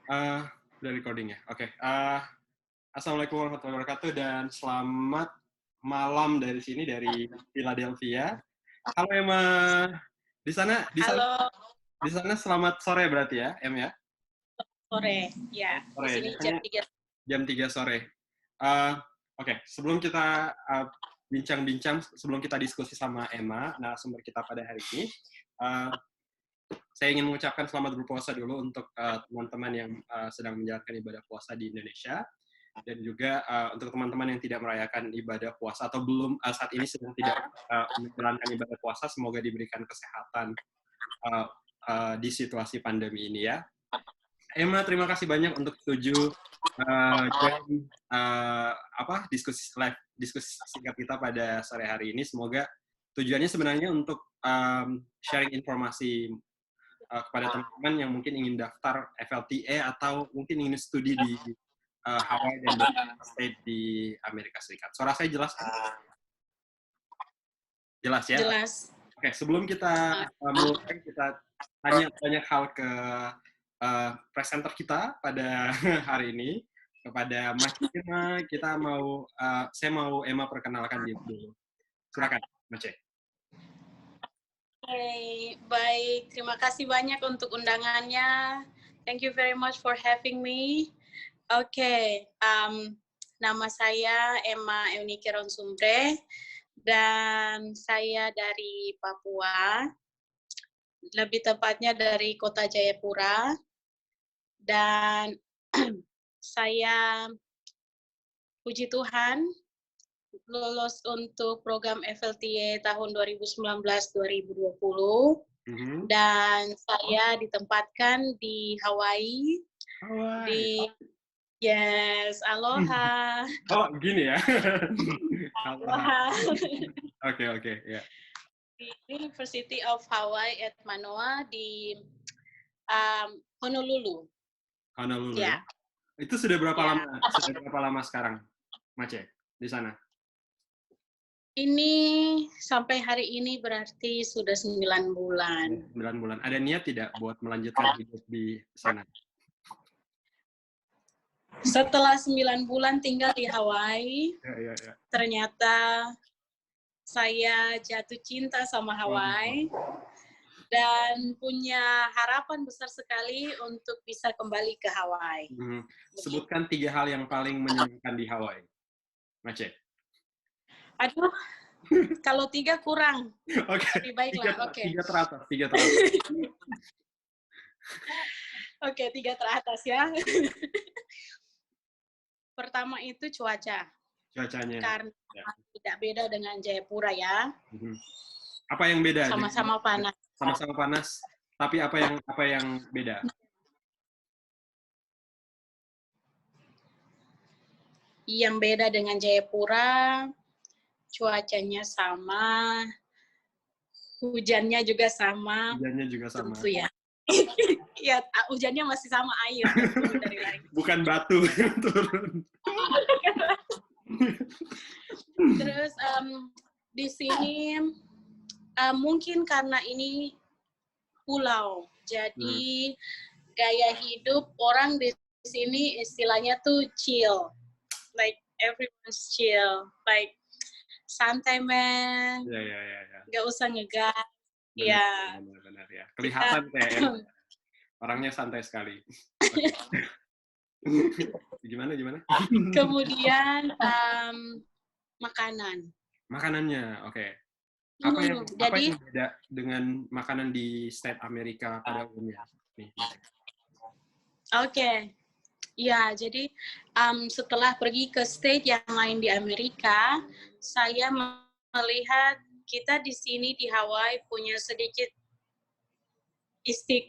Udah recording ya? Oke. Assalamualaikum warahmatullahi wabarakatuh dan selamat malam dari sini, dari Philadelphia. Halo Emma. Di sana Halo, selamat sore berarti ya, Em ya? sore. Ya, di Sore, sini jam 3. jam 3 sore. Oke, sebelum kita bincang-bincang, sebelum kita diskusi sama Emma, narasumber kita pada hari ini, saya ingin mengucapkan selamat berpuasa dulu untuk teman-teman yang sedang menjalankan ibadah puasa di Indonesia, dan juga untuk teman-teman yang tidak merayakan ibadah puasa atau belum saat ini sedang tidak menjalankan ibadah puasa, semoga diberikan kesehatan di situasi pandemi ini ya. Emma, terima kasih banyak untuk setuju join diskusi singkat kita pada sore hari ini. Semoga tujuannya sebenarnya untuk sharing informasi kepada teman-teman yang mungkin ingin daftar FLTA atau mungkin ingin studi di Hawaii dan beberapa state di Amerika Serikat. Suara saya jelas kan? Jelas ya? Jelas. Oke, sebelum kita mulai, kita tanya banyak hal ke presenter kita pada hari ini, kepada Mas Emma. Saya mau Emma perkenalkan dulu. Silakan, Mas. Hey, baik. Terima kasih banyak untuk undangannya. Thank you very much for having me. Oke, nama saya Emma Eunike Ronsumbre dan saya dari Papua, lebih tepatnya dari Kota Jayapura, dan saya puji Tuhan lolos untuk program FLTA tahun 2019-2020 dan saya ditempatkan di Hawaii. Aloha. Oh, gini ya. Aloha. Oke, ya. Di University of Hawaii at Manoa di Honolulu. Honolulu ya. Itu sudah berapa lama? Sudah berapa lama sekarang, Mace, di sana? Ini sampai hari ini berarti sudah 9 bulan. 9 bulan. Ada niat tidak buat melanjutkan hidup di sana? Setelah 9 bulan tinggal di Hawaii, ternyata saya jatuh cinta sama Hawaii dan punya harapan besar sekali untuk bisa kembali ke Hawaii. Sebutkan 3 hal yang paling menyenangkan di Hawaii, Mace. Aduh, kalau 3 kurang. Oke. Lebih baiklah. Oke. 3 teratas. Oke, 3 teratas ya. Pertama itu cuaca. Cuacanya. Karena tidak beda dengan Jayapura ya. Apa yang beda? Sama-sama panas. Sama-sama panas. Tapi apa yang beda? Yang beda dengan Jayapura, cuacanya sama, hujannya juga sama. Hujannya juga sama. Tentu ya. Ya, hujannya masih sama air turun dari langit. Bukan batu yang turun. Terus di sini mungkin karena ini pulau, jadi gaya hidup orang di sini istilahnya tuh chill, like everyone's chill, like santai man, nggak usah ngegas. Benar ya. Kelihatan kayak orangnya santai sekali. Gimana? Kemudian makanan. Makanannya, oke. Apa yang beda dengan makanan di state Amerika pada umumnya? Oke. Ya, jadi setelah pergi ke state yang lain di Amerika, saya melihat kita di sini di Hawaii punya sedikit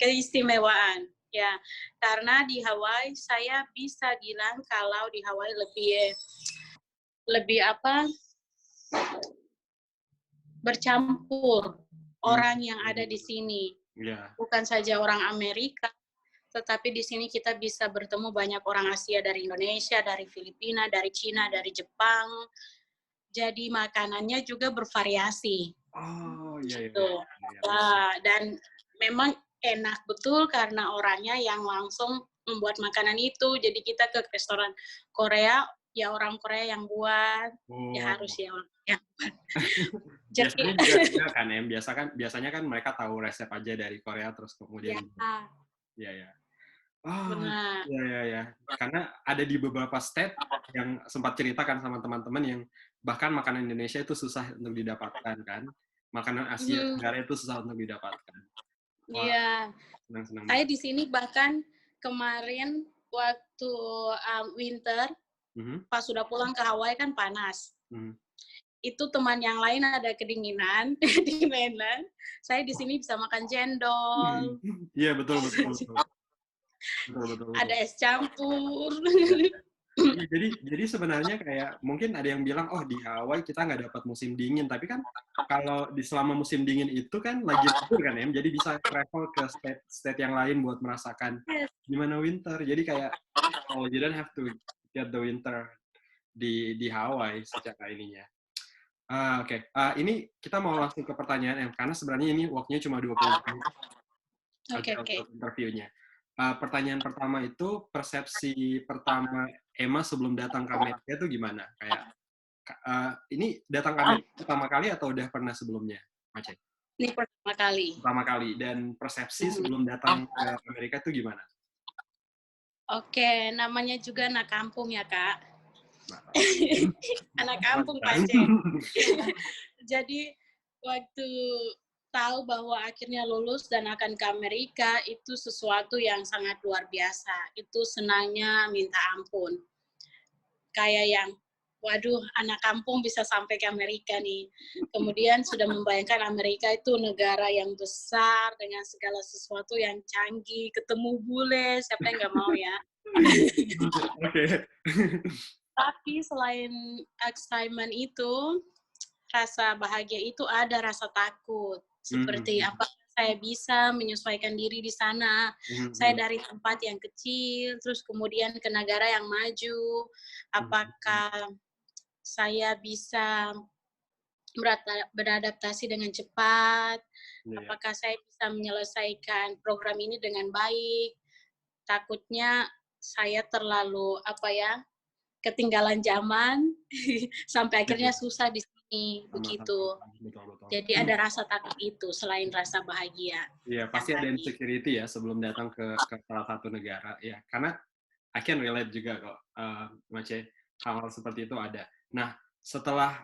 keistimewaan. Ya, karena di Hawaii saya bisa bilang kalau di Hawaii lebih bercampur orang yang ada di sini. Bukan saja orang Amerika, tetapi di sini kita bisa bertemu banyak orang Asia dari Indonesia, dari Filipina, dari Cina, dari Jepang. Jadi makanannya juga bervariasi. Oh, iya. Dan memang enak betul karena orangnya yang langsung membuat makanan itu. Jadi kita ke restoran Korea, ya orang Korea yang buat, ya harus ya orang yang buat. Biasanya juga enggak kan, Em? Biasanya kan mereka tahu resep aja dari Korea terus kemudian. Ya. Oh, benar. ya. Karena ada di beberapa state yang sempat ceritakan sama teman-teman yang bahkan makanan Indonesia itu susah untuk didapatkan kan. Makanan Asia Tenggara itu susah untuk didapatkan. Iya. Senang-senang Saya banget. di sini bahkan kemarin waktu winter, pas sudah pulang ke Hawaii kan panas. Itu teman yang lain ada kedinginan di mainland. Saya di sini bisa makan cendol. Iya, betul. Ada es campur. Iya, jadi sebenarnya kayak mungkin ada yang bilang, oh di Hawaii kita nggak dapat musim dingin, tapi kan kalau di selama musim dingin itu kan lagi libur kan Em, jadi bisa travel ke state yang lain buat merasakan gimana winter. Jadi kayak oh you don't have to get the winter di Hawaii secara ininya. Oke. Ini kita mau langsung ke pertanyaan Em, karena sebenarnya ini waktunya cuma 20 menit. Oke. Untuk interviewnya. Pertanyaan pertama itu persepsi pertama Emma sebelum datang ke Amerika itu gimana? Kayak ini datang ke Amerika pertama kali atau udah pernah sebelumnya, Mace? Ini pertama kali. Pertama kali. Dan persepsi sebelum datang ke Amerika itu gimana? Oke, namanya juga anak kampung ya, Kak. Anak kampung, Pak C. Jadi waktu tahu bahwa akhirnya lulus dan akan ke Amerika, itu sesuatu yang sangat luar biasa. Itu senangnya minta ampun. Kayak yang, waduh, anak kampung bisa sampai ke Amerika nih. Kemudian sudah membayangkan Amerika itu negara yang besar, dengan segala sesuatu yang canggih, ketemu bule, siapa yang nggak mau ya? Oke. Tapi selain excitement itu, rasa bahagia itu ada rasa takut. Seperti apakah saya bisa menyesuaikan diri di sana? Saya dari tempat yang kecil, terus kemudian ke negara yang maju. Apakah saya bisa beradaptasi dengan cepat? Apakah saya bisa menyelesaikan program ini dengan baik? Takutnya saya terlalu ketinggalan zaman sampai akhirnya susah di sini begitu. Betul. Jadi ada rasa takut itu selain rasa bahagia. Iya, pasti ada insecurity ya sebelum datang ke salah satu negara. Ya, karena I can relate juga kok, Mace, hal-hal seperti itu ada. Nah, setelah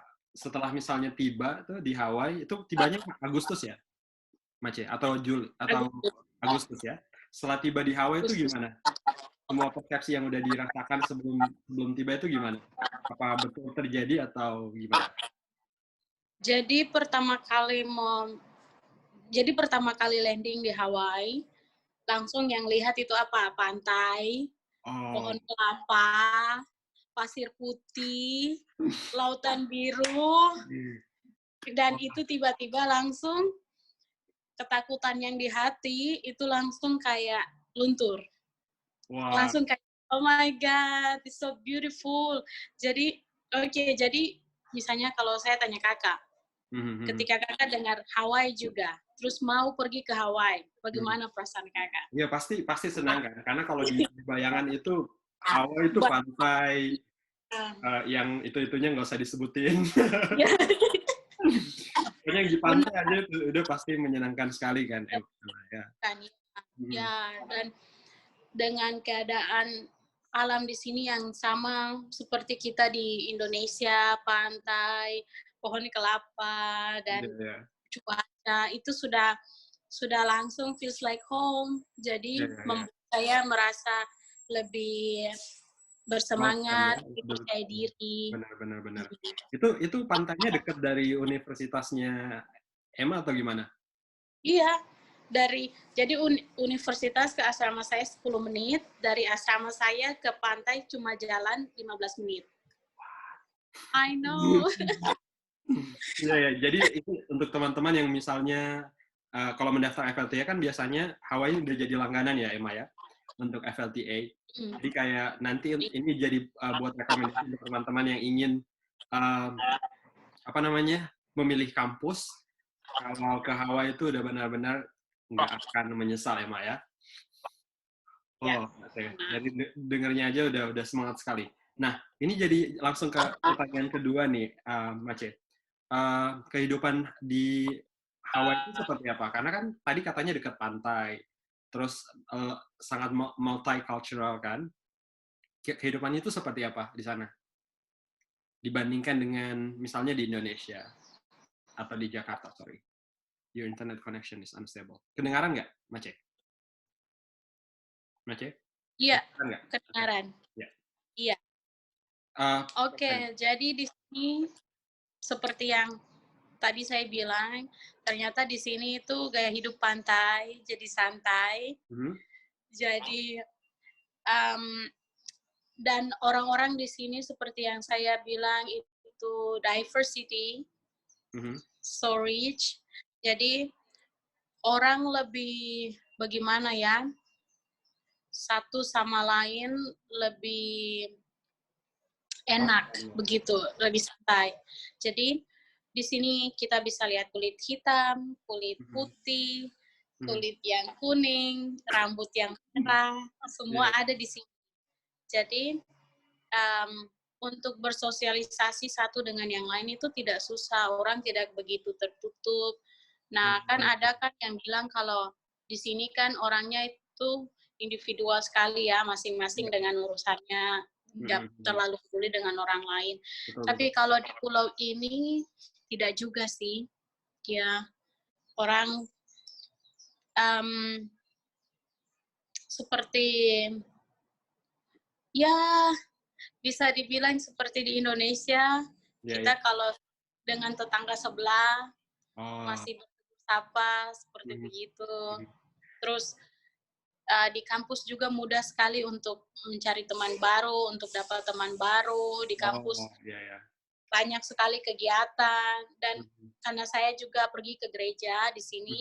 misalnya tiba tuh di Hawaii, itu tibanya Agustus ya, Mace? Atau Agustus ya? Setelah tiba di Hawaii itu gimana? Semua persepsi yang udah dirasakan sebelum tiba itu gimana? Apa betul terjadi atau gimana? Jadi pertama kali landing di Hawaii, langsung yang lihat itu apa? Pantai, pohon kelapa, pasir putih, lautan biru, dan itu tiba-tiba langsung ketakutan yang di hati itu langsung kayak luntur. Langsung kayak, oh my God, it's so beautiful. Jadi, jadi misalnya kalau saya tanya kakak, ketika kakak dengar Hawaii juga, terus mau pergi ke Hawaii, bagaimana perasaan kakak? Ya pasti senang kan, karena kalau di bayangan itu Hawaii itu pantai, yang itu-itunya nggak usah disebutin. Pokoknya yang di pantai aja itu udah pasti menyenangkan sekali kan. Ya, dan dengan keadaan alam di sini yang sama seperti kita di Indonesia, pantai, pohon kelapa, dan cuaca, itu sudah langsung feels like home. Jadi membuat saya merasa lebih bersemangat, percaya diri. Benar. Itu pantainya dekat dari universitasnya Emma atau gimana? Iya, jadi universitas ke asrama saya 10 menit, dari asrama saya ke pantai cuma jalan 15 menit. I know. Iya, jadi itu untuk teman-teman yang misalnya kalau mendaftar FLTA kan biasanya Hawaii udah jadi langganan ya, Emma ya, untuk FLTA. Jadi kayak nanti ini jadi buat rekomendasi untuk teman-teman yang ingin memilih kampus. Kalau ke Hawaii itu udah benar-benar nggak akan menyesal ya, Mak ya. Ya. Oke. Jadi dengarnya aja udah semangat sekali. Nah, ini jadi langsung ke pertanyaan kedua nih, Mace. Kehidupan di Hawaii itu seperti apa? Karena kan tadi katanya dekat pantai, terus sangat multicultural kan? Kehidupannya itu seperti apa di sana? Dibandingkan dengan misalnya di Indonesia atau di Jakarta, sorry. Your internet connection is unstable. Kedengaran nggak, Mace? Mace? Iya, Kedengaran nggak? kedengaran. Okay. Iya. Oke, jadi di sini seperti yang tadi saya bilang, ternyata di sini itu gaya hidup pantai, jadi santai. Jadi dan orang-orang di sini seperti yang saya bilang itu diversity, so rich. Jadi orang lebih bagaimana ya, satu sama lain lebih enak, begitu, lebih santai. Jadi di sini kita bisa lihat kulit hitam, kulit putih, kulit yang kuning, rambut yang merah, semua ada di sini. Jadi untuk bersosialisasi satu dengan yang lain itu tidak susah, orang tidak begitu tertutup. Nah, kan ada kan yang bilang kalau di sini kan orangnya itu individual sekali ya, masing-masing dengan urusannya, nggak terlalu peduli dengan orang lain. Tapi kalau di pulau ini tidak juga sih, ya orang seperti ya bisa dibilang seperti di Indonesia, kita kalau dengan tetangga sebelah masih bersapa seperti begitu. Terus di kampus juga mudah sekali untuk mencari teman baru, untuk dapat teman baru di kampus. Banyak sekali kegiatan dan karena saya juga pergi ke gereja di sini,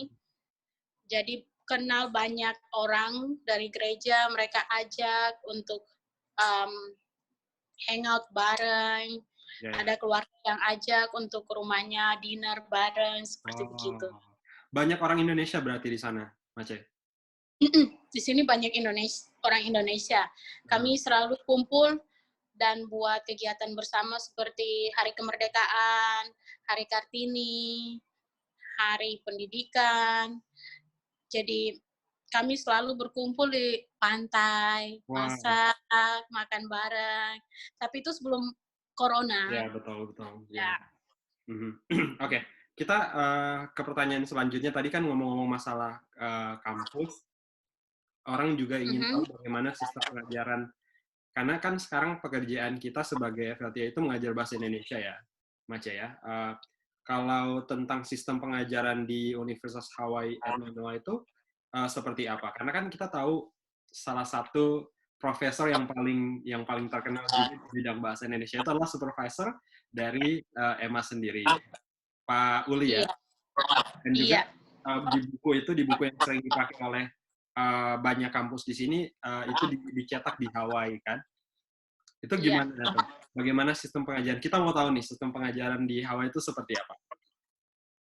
jadi kenal banyak orang dari gereja, mereka ajak untuk hangout bareng. Ada keluarga yang ajak untuk ke rumahnya dinner bareng seperti begitu. Banyak orang Indonesia berarti di sana, Mace? Di sini banyak orang Indonesia. Kami selalu kumpul dan buat kegiatan bersama seperti Hari Kemerdekaan, Hari Kartini, Hari Pendidikan. Jadi kami selalu berkumpul di pantai, masak, makan bareng. Tapi itu sebelum Corona. Ya, betul. Ya. Oke, kita ke pertanyaan selanjutnya. Tadi kan ngomong-ngomong masalah kampus, orang juga ingin tahu bagaimana sistem pengajaran. Karena kan sekarang pekerjaan kita sebagai FLTA itu mengajar bahasa Indonesia ya, Mace ya. Kalau tentang sistem pengajaran di Universitas Hawaii at Manoa itu seperti apa? Karena kan kita tahu salah satu profesor yang paling terkenal di bidang bahasa Indonesia itu adalah supervisor dari Emma sendiri, Pak Uli ya. Dan juga di buku yang sering dipakai oleh banyak kampus di sini itu dicetak di Hawaii kan. Itu gimana tuh? Bagaimana sistem pengajaran? Kita mau tahu nih sistem pengajaran di Hawaii itu seperti apa?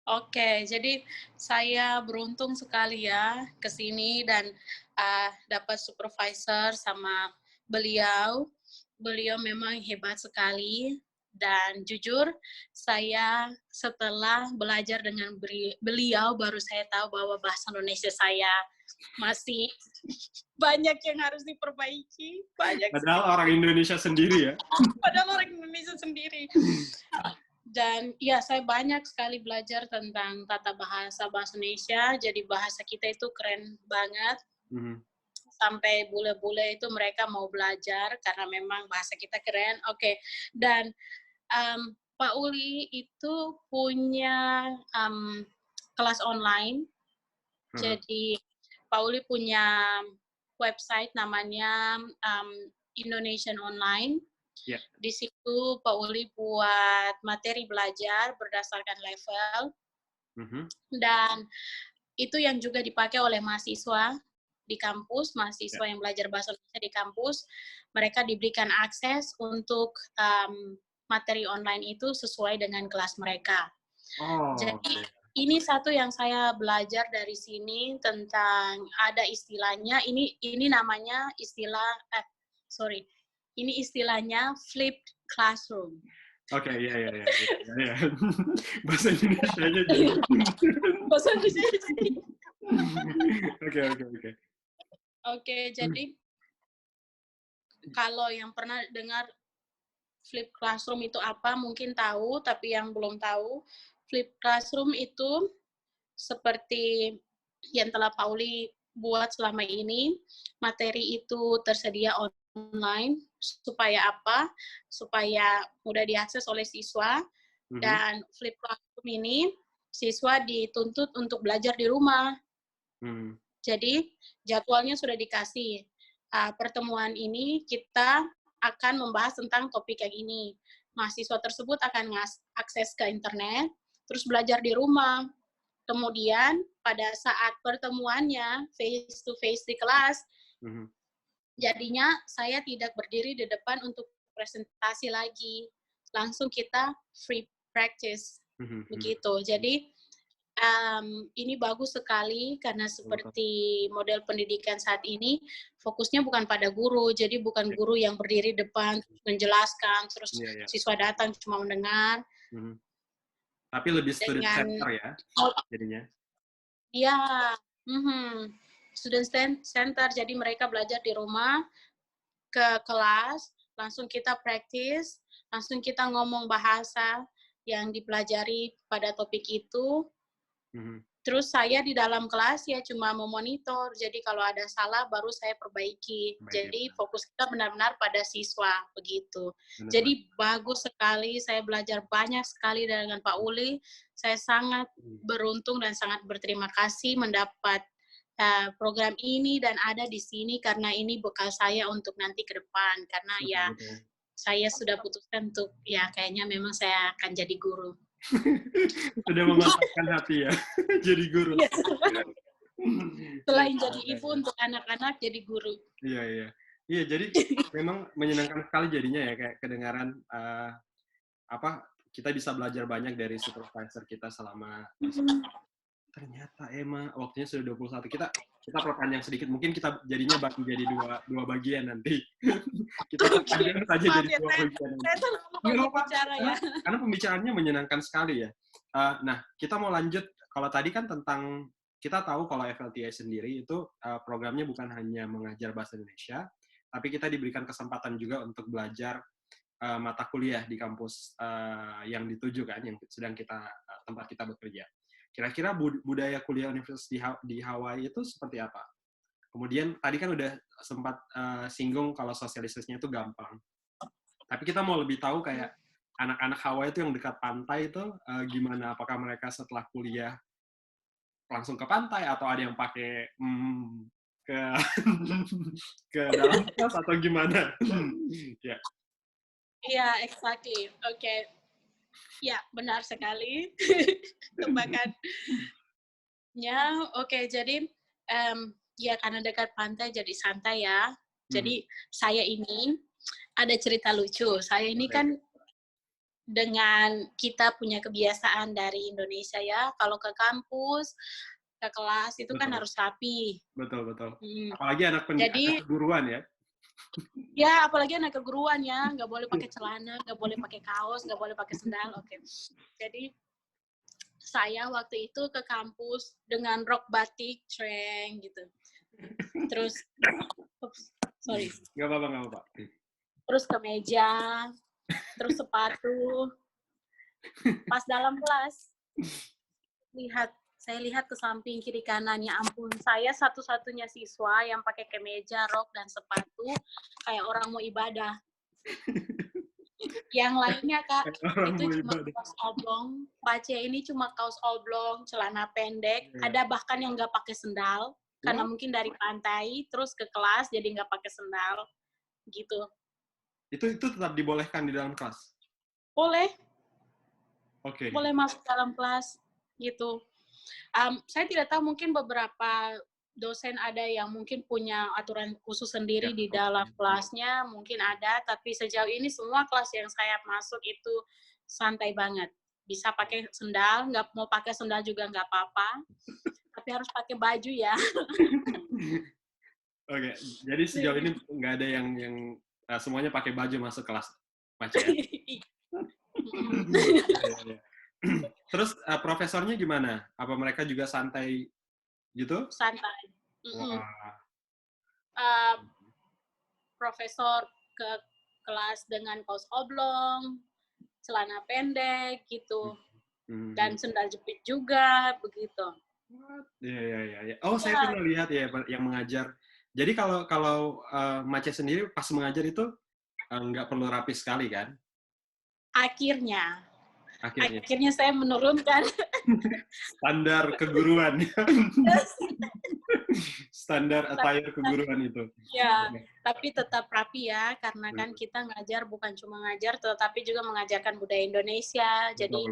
Oke, jadi saya beruntung sekali ya ke sini dan dapat supervisor sama beliau. Beliau memang hebat sekali dan jujur saya setelah belajar dengan beliau baru saya tahu bahwa bahasa Indonesia saya masih banyak yang harus diperbaiki. Padahal orang Indonesia sendiri ya? Padahal orang Indonesia sendiri. Dan ya saya banyak sekali belajar tentang tata bahasa Indonesia, jadi bahasa kita itu keren banget. Sampai bule-bule itu mereka mau belajar karena memang bahasa kita keren. Oke. Dan Pak Uli itu punya kelas online. Jadi Pak Uli punya website namanya Indonesian Online. Di situ Pak Uli buat materi belajar berdasarkan level. Dan itu yang juga dipakai oleh mahasiswa di kampus, mahasiswa yang belajar bahasa Indonesia di kampus. Mereka diberikan akses untuk materi online itu sesuai dengan kelas mereka. Jadi ini satu yang saya belajar dari sini tentang ada istilahnya, ini namanya ini istilahnya flipped classroom. Oke, iya. Bahasa Indonesianya jadi. Bahasa Indonesia jadi. Oke. Oke, jadi kalau yang pernah dengar flip classroom itu apa, mungkin tahu, tapi yang belum tahu, flip classroom itu seperti yang telah Pauli buat selama ini, materi itu tersedia online, supaya apa? Supaya mudah diakses oleh siswa, dan flip classroom ini, siswa dituntut untuk belajar di rumah. Jadi, jadwalnya sudah dikasih. Pertemuan ini kita akan membahas tentang topik yang ini. Mahasiswa tersebut akan akses ke internet, terus belajar di rumah. Kemudian pada saat pertemuannya face to face di kelas, jadinya saya tidak berdiri di depan untuk presentasi lagi. Langsung kita free practice. Begitu. Jadi ini bagus sekali karena seperti model pendidikan saat ini fokusnya bukan pada guru, jadi bukan guru yang berdiri depan menjelaskan terus siswa datang cuma mendengar. Tapi lebih student center ya jadinya. Iya, student center, jadi mereka belajar di rumah, ke kelas, langsung kita praktis, langsung kita ngomong bahasa yang dipelajari pada topik itu. Terus saya di dalam kelas ya cuma memonitor, jadi kalau ada salah baru saya perbaiki. Jadi fokus kita benar-benar pada siswa, begitu. Jadi bagus sekali, saya belajar banyak sekali dengan Pak Uli. Saya sangat beruntung dan sangat berterima kasih mendapat program ini dan ada di sini karena ini bekal saya untuk nanti ke depan. Karena ya saya sudah putuskan untuk ya kayaknya memang saya akan jadi guru. Sudah mematahkan hati ya, jadi guru. Yes. Selain jadi ibu untuk anak-anak, jadi guru. Iya, jadi memang menyenangkan sekali jadinya ya, kayak kedengaran kita bisa belajar banyak dari supervisor kita selama ternyata Emma waktunya sudah 21. Kita perpanjang sedikit, mungkin kita jadinya bagi jadi dua bagian nanti. Kita perpanjang saja jadi dua bagian. Karena pembicaraannya menyenangkan sekali ya. Nah, kita mau lanjut. Kalau tadi kan tentang kita tahu kalau FLTA sendiri itu programnya bukan hanya mengajar bahasa Indonesia, tapi kita diberikan kesempatan juga untuk belajar mata kuliah di kampus yang dituju kan, yang sedang tempat kita bekerja. Kira-kira budaya kuliah universitas di Hawaii itu seperti apa? Kemudian tadi kan udah sempat singgung kalau sosialisasinya itu gampang. Tapi kita mau lebih tahu kayak anak-anak Hawaii itu yang dekat pantai itu gimana? Apakah mereka setelah kuliah langsung ke pantai atau ada yang pakai ke dalam kelas atau gimana? Ya. Iya, exactly. Oke. Ya, benar sekali. Tebakannya. Oke, jadi ya karena dekat pantai jadi santai ya. Jadi saya ini ada cerita lucu. Saya ini kan dengan kita punya kebiasaan dari Indonesia ya, kalau ke kampus, ke kelas itu kan harus rapi. Betul. Apalagi anak keguruan ya. Ya, apalagi anak keguruan ya, nggak boleh pakai celana, nggak boleh pakai kaos, nggak boleh pakai sendal. Oke. Jadi saya waktu itu ke kampus dengan rok batik, treng gitu. Terus, sorry. Nggak apa-apa. Terus kemeja, terus sepatu. Pas dalam kelas, saya lihat ke samping kiri kanan, ya ampun, saya satu-satunya siswa yang pakai kemeja, rok, dan sepatu kayak orang mau ibadah. Yang lainnya Kak, itu cuma kaos oblong, Pace ini cuma kaos oblong, celana pendek, ada bahkan yang nggak pakai sendal, karena mungkin dari pantai, terus ke kelas jadi nggak pakai sendal, gitu. Itu tetap dibolehkan di dalam kelas? Boleh. Oke. Boleh masuk dalam kelas, gitu. Saya tidak tahu, mungkin beberapa dosen ada yang mungkin punya aturan khusus sendiri di dalam kelasnya, mungkin ada, tapi sejauh ini semua kelas yang saya masuk itu santai banget. bisa pakai sendal, nggak mau pakai sendal juga nggak apa-apa, tapi harus pakai baju ya. Oke, jadi sejauh ini nggak ada yang semuanya pakai baju masuk kelas Mace ya? Terus profesornya gimana? Apa mereka juga santai gitu? Santai. Wah. Profesor ke kelas dengan kaos oblong, celana pendek gitu, dan sendal jepit juga begitu. Iya. Oh, saya pernah lihat ya yang mengajar. Jadi kalau Mace sendiri pas mengajar itu nggak perlu rapi sekali kan? Akhirnya saya menurunkan standar keguruan. Standar attire keguruan itu. Ya, tapi tetap rapi ya, karena kan kita ngajar bukan cuma ngajar, tetapi juga mengajarkan budaya Indonesia. Jadi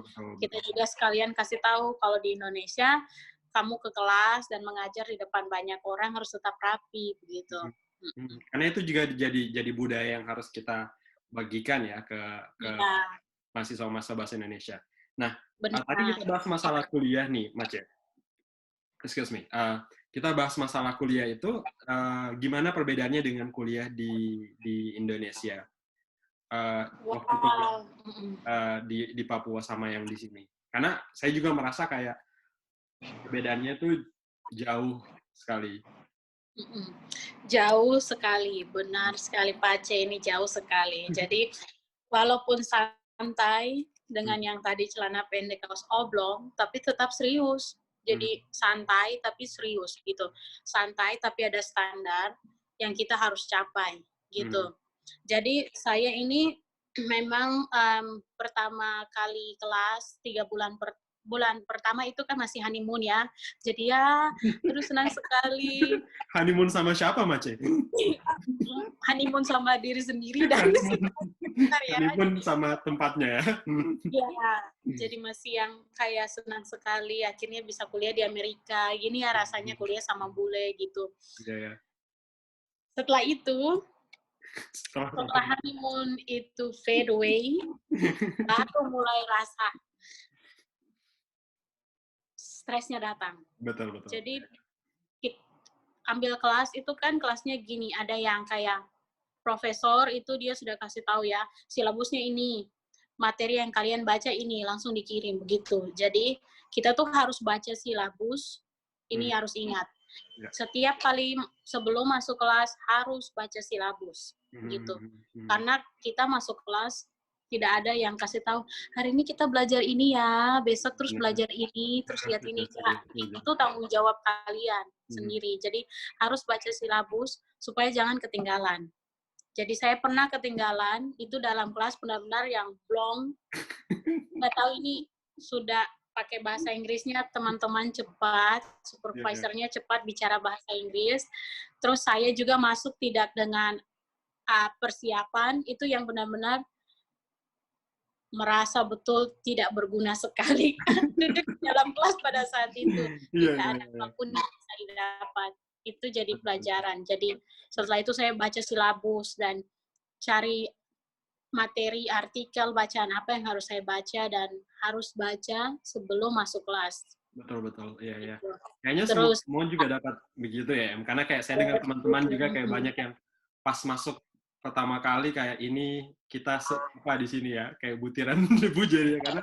kita juga sekalian kasih tahu kalau di Indonesia kamu ke kelas dan mengajar di depan banyak orang harus tetap rapi begitu. Karena itu juga jadi budaya yang harus kita bagikan ya ke mahasiswa bahasa Indonesia. Nah, tadi kita bahas masalah kuliah nih, Mace. Excuse me. Kita bahas masalah kuliah itu gimana perbedaannya dengan kuliah di Indonesia waktu kuliah di Papua sama yang di sini. Karena saya juga merasa kayak perbedaannya itu jauh sekali. Jauh sekali, benar sekali Pak C, ini jauh sekali. Jadi walaupun santai dengan yang tadi celana pendek kaos oblong, tapi tetap serius. Jadi santai tapi serius gitu. Santai tapi ada standar yang kita harus capai gitu. Jadi saya ini memang pertama kali kelas 3 bulan pertama itu kan masih honeymoon ya. Jadi ya terus senang sekali. Honeymoon sama siapa, Mace? Honeymoon sama diri sendiri dan honeymoon sama tempatnya ya. Iya, jadi masih yang kayak senang sekali akhirnya bisa kuliah di Amerika. Gini ya rasanya kuliah sama bule gitu. Iya. Setelah itu, setelah honeymoon itu fade away, baru mulai rasa stresnya datang. Betul. Jadi ambil kelas itu kan kelasnya gini, ada yang kayak profesor itu dia sudah kasih tahu ya, silabusnya ini, materi yang kalian baca ini, langsung dikirim begitu. Jadi kita tuh harus baca silabus, ini harus ingat. Setiap kali sebelum masuk kelas harus baca silabus gitu. Karena kita masuk kelas tidak ada yang kasih tahu hari ini kita belajar ini ya, besok terus belajar ini, terus lihat ini. Itu tanggung jawab kalian sendiri. Jadi harus baca silabus supaya jangan ketinggalan. Jadi saya pernah ketinggalan itu dalam kelas benar-benar yang blong. Nggak tahu ini sudah pakai bahasa Inggrisnya teman-teman cepat, supervisornya cepat bicara bahasa Inggris. Terus saya juga masuk tidak dengan persiapan, itu yang benar-benar merasa betul tidak berguna sekali duduk dalam kelas pada saat itu. Tidak ada apapun yang bisa didapat. Itu jadi pelajaran. Jadi setelah itu saya baca silabus dan cari materi, artikel, bacaan apa yang harus saya baca dan harus baca sebelum masuk kelas. Betul. Iya. Kayaknya semua juga dapat begitu ya, Em. Karena kayak saya dengar teman-teman juga kayak banyak yang pas masuk pertama kali kayak ini kita apa di sini ya, kayak butiran debu jadi karena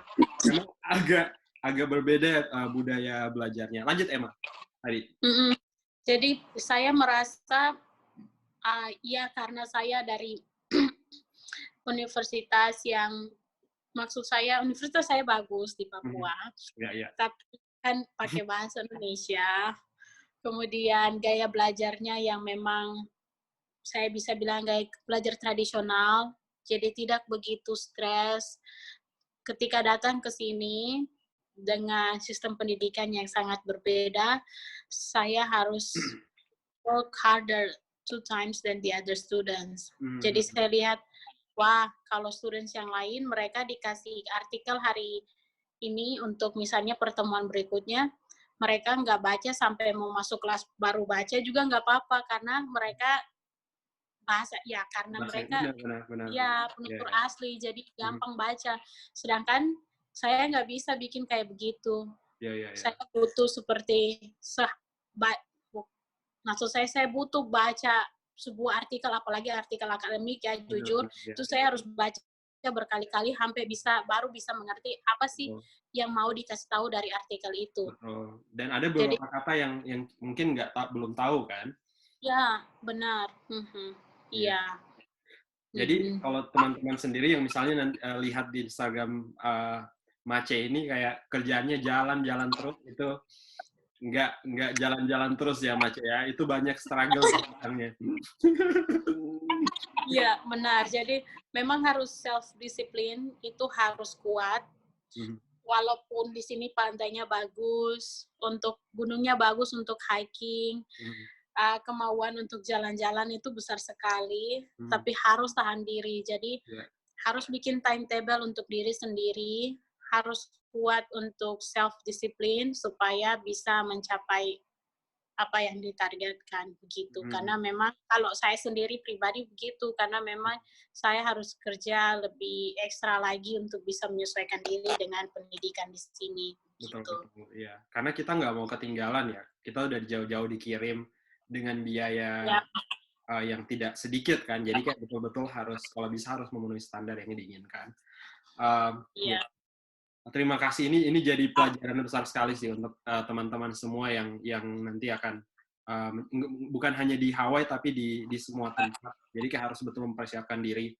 agak berbeda budaya belajarnya. Lanjut Emma tadi. Jadi saya merasa ya karena saya dari universitas yang maksud saya universitas saya bagus di Papua, tapi kan pakai bahasa Indonesia, kemudian gaya belajarnya yang memang saya bisa bilang gaya belajar tradisional, jadi tidak begitu stres. Ketika datang ke sini dengan sistem pendidikan yang sangat berbeda, saya harus work harder 2 times than the other students. Jadi saya lihat, wah, kalau students yang lain, mereka dikasih artikel hari ini untuk misalnya pertemuan berikutnya, mereka nggak baca sampai mau masuk kelas baru baca juga nggak apa-apa, karena mereka bahasa ya karena mereka benar. ya penutur asli jadi gampang baca. Sedangkan saya nggak bisa bikin kayak begitu. Ya. Saya butuh seperti maksud saya butuh baca sebuah artikel, apalagi artikel akademik ya, jujur, itu saya harus baca berkali-kali baru bisa mengerti apa sih yang mau dikasih tahu dari artikel itu. Betul. Dan ada beberapa kata yang mungkin belum tahu kan? Ya, benar. Iya. Jadi kalau teman-teman sendiri yang misalnya nanti, lihat di Instagram Mace ini kayak kerjaannya jalan-jalan terus, itu nggak jalan-jalan terus ya Mace ya, itu banyak struggle belakangnya. Iya, benar. Jadi memang harus self-discipline, itu harus kuat. Walaupun di sini pantainya bagus, untuk gunungnya bagus untuk hiking, kemauan untuk jalan-jalan itu besar sekali, tapi harus tahan diri. Jadi harus bikin timetable untuk diri sendiri, harus kuat untuk self-discipline supaya bisa mencapai apa yang ditargetkan begitu. Karena memang kalau saya sendiri pribadi begitu, karena memang saya harus kerja lebih ekstra lagi untuk bisa menyesuaikan diri dengan pendidikan di sini. Betul, gitu. betul. Ya. Karena kita nggak mau ketinggalan ya. Kita udah jauh-jauh dikirim dengan biaya yang tidak sedikit kan. Jadi kayak betul-betul kalau bisa harus memenuhi standar yang diinginkan. Ya. Terima kasih, ini jadi pelajaran besar sekali sih untuk teman-teman semua yang nanti akan bukan hanya di Hawaii tapi di semua tempat. Jadi kayak harus betul mempersiapkan diri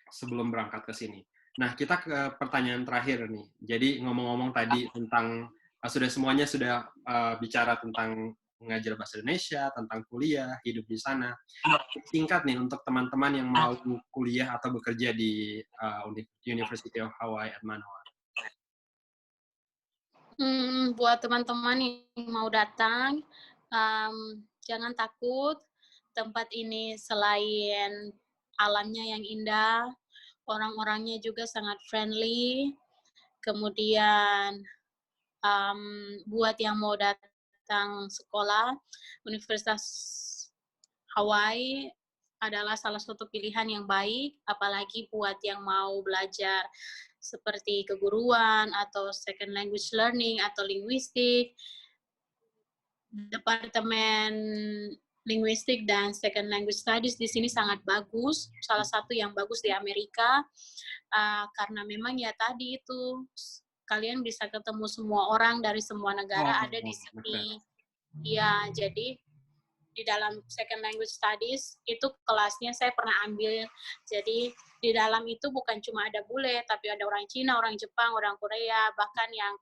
sebelum berangkat ke sini. Nah, kita ke pertanyaan terakhir nih. Jadi ngomong-ngomong tadi tentang semuanya sudah bicara tentang mengajar bahasa Indonesia, tentang kuliah, hidup di sana. Singkat nih untuk teman-teman yang mau kuliah atau bekerja di University of Hawaii at Manoa. Buat teman-teman yang mau datang, jangan takut. Tempat ini selain alamnya yang indah, orang-orangnya juga sangat friendly. Kemudian buat yang mau datang sekolah, Universitas Hawaii adalah salah satu pilihan yang baik, apalagi buat yang mau belajar seperti keguruan atau second language learning atau linguistik. Departemen linguistik dan second language studies di sini sangat bagus, salah satu yang bagus di Amerika, karena memang ya tadi itu kalian bisa ketemu semua orang dari semua negara ada di sini. Ya, jadi di dalam second language studies itu kelasnya saya pernah ambil. Jadi di dalam itu bukan cuma ada bule, tapi ada orang Cina, orang Jepang, orang Korea, bahkan yang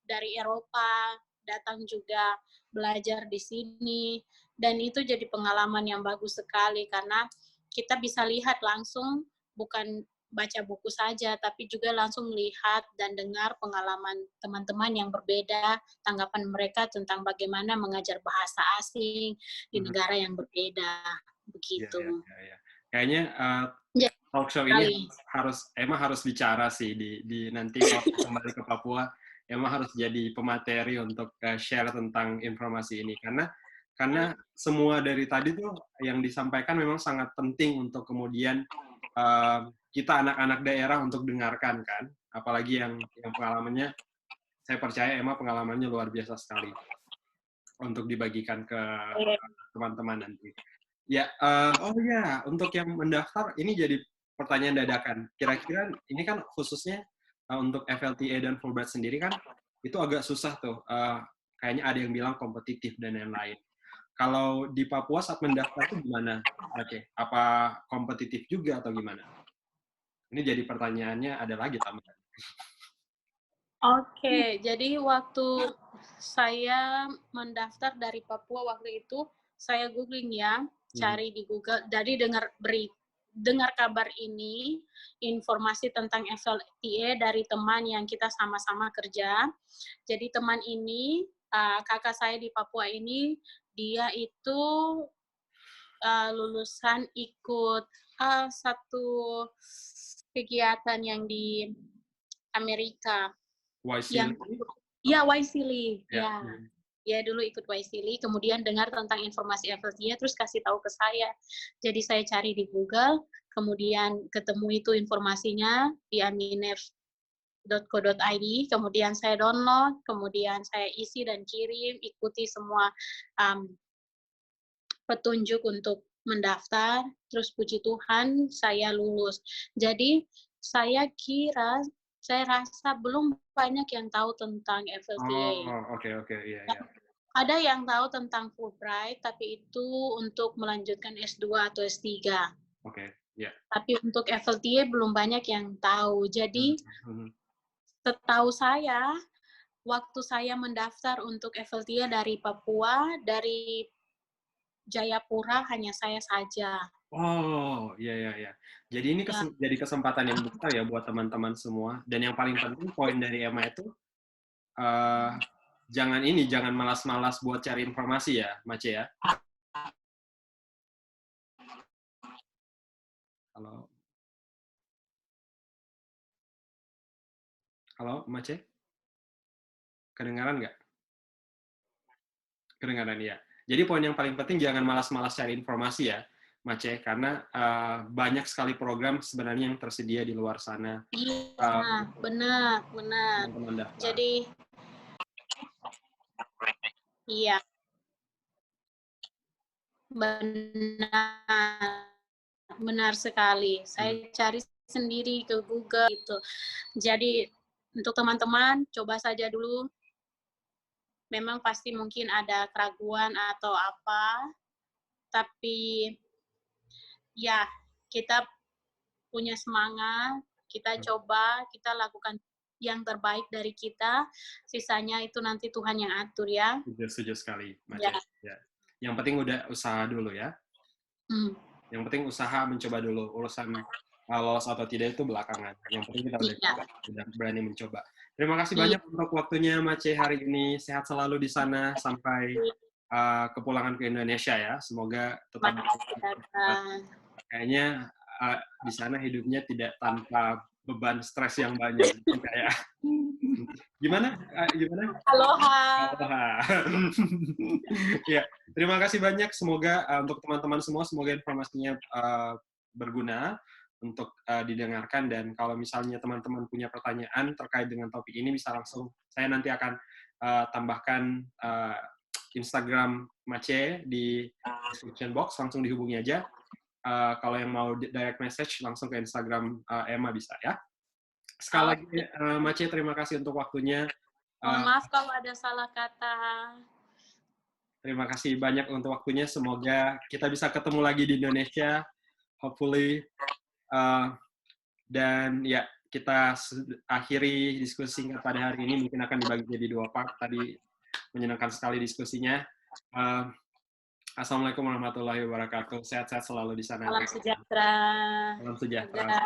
dari Eropa datang juga belajar di sini. Dan itu jadi pengalaman yang bagus sekali karena kita bisa lihat langsung, bukan baca buku saja, tapi juga langsung melihat dan dengar pengalaman teman-teman yang berbeda, tanggapan mereka tentang bagaimana mengajar bahasa asing di negara yang berbeda. Begitu. Ya. Kayaknya talk show ini Emma harus bicara sih di nanti kalau kembali ke Papua, Emma harus jadi pemateri untuk share tentang informasi ini karena semua dari tadi tuh yang disampaikan memang sangat penting untuk kemudian kita anak-anak daerah untuk dengarkan kan, apalagi yang pengalamannya, saya percaya Emma pengalamannya luar biasa sekali untuk dibagikan ke teman-teman nanti. Ya, untuk yang mendaftar ini jadi pertanyaan dadakan. Kira-kira ini kan khususnya untuk FLTA dan Fulbright sendiri kan itu agak susah tuh. Kayaknya ada yang bilang kompetitif dan lain-lain. Kalau di Papua saat mendaftar itu gimana? Oke, apa kompetitif juga atau gimana? Ini jadi pertanyaannya ada lagi tambahan. Oke, jadi waktu saya mendaftar dari Papua waktu itu, saya googling ya, cari di Google, jadi dengar kabar ini, informasi tentang FLTA dari teman yang kita sama-sama kerja. Jadi teman ini, kakak saya di Papua ini, dia itu lulusan ikut satu kegiatan yang di Amerika. YSEALI? YSEALI. Ya. dia dulu ikut Waisili, kemudian dengar tentang informasi FLTA, terus kasih tahu ke saya. Jadi saya cari di Google, kemudian ketemu itu informasinya di aminef.co.id, kemudian saya download, kemudian saya isi dan kirim, ikuti semua petunjuk untuk mendaftar, terus puji Tuhan saya lulus. Jadi saya rasa belum banyak yang tahu tentang FLTA. Oh, oke, iya. Ada yang tahu tentang Fulbright, tapi itu untuk melanjutkan S2 atau S3. Oke, iya. Tapi untuk FLTA belum banyak yang tahu. Jadi setahu saya, waktu saya mendaftar untuk FLTA dari Papua, dari Jayapura hanya saya saja. Oh, iya. Jadi ini jadi kesempatan yang besar ya buat teman-teman semua. Dan yang paling penting poin dari Emma itu, jangan malas-malas buat cari informasi ya, Mace ya. Halo, Mace? Kedengaran nggak? Kedengaran ya. Jadi poin yang paling penting jangan malas-malas cari informasi ya, Mace, karena banyak sekali program sebenarnya yang tersedia di luar sana. Iya, benar. Jadi, iya, benar sekali. Saya cari sendiri ke Google gitu. Jadi untuk teman-teman coba saja dulu. Memang pasti mungkin ada keraguan atau apa, tapi ya kita punya semangat, kita coba, kita lakukan yang terbaik dari kita, sisanya itu nanti Tuhan yang atur ya. Setuju sekali, Mace. Ya. Yang penting udah usaha dulu ya. Yang penting usaha mencoba dulu, urusan lolos atau tidak itu belakangan. Yang penting kita udah berani mencoba. Terima kasih banyak untuk waktunya, Mace, hari ini. Sehat selalu di sana sampai kepulangan ke Indonesia ya. Semoga tetap kayaknya di sana hidupnya tidak tanpa beban stres yang banyak. Kayak gimana? Aloha. Ya, terima kasih banyak. Semoga untuk teman-teman semua, semoga informasinya berguna untuk didengarkan, dan kalau misalnya teman-teman punya pertanyaan terkait dengan topik ini bisa langsung, saya nanti akan tambahkan Instagram Mace di description box, langsung dihubungi aja. Kalau yang mau direct message langsung ke Instagram Emma bisa ya. Sekali lagi Mace, terima kasih untuk waktunya. Mohon maaf kalau ada salah kata. Terima kasih banyak untuk waktunya. Semoga kita bisa ketemu lagi di Indonesia, hopefully. Dan ya, kita akhiri diskusi singkat pada hari ini. Mungkin akan dibagi jadi 2 part. Tadi menyenangkan sekali diskusinya. Assalamualaikum warahmatullahi wabarakatuh. Sehat-sehat selalu di sana. Salam sejahtera. Salam sejahtera.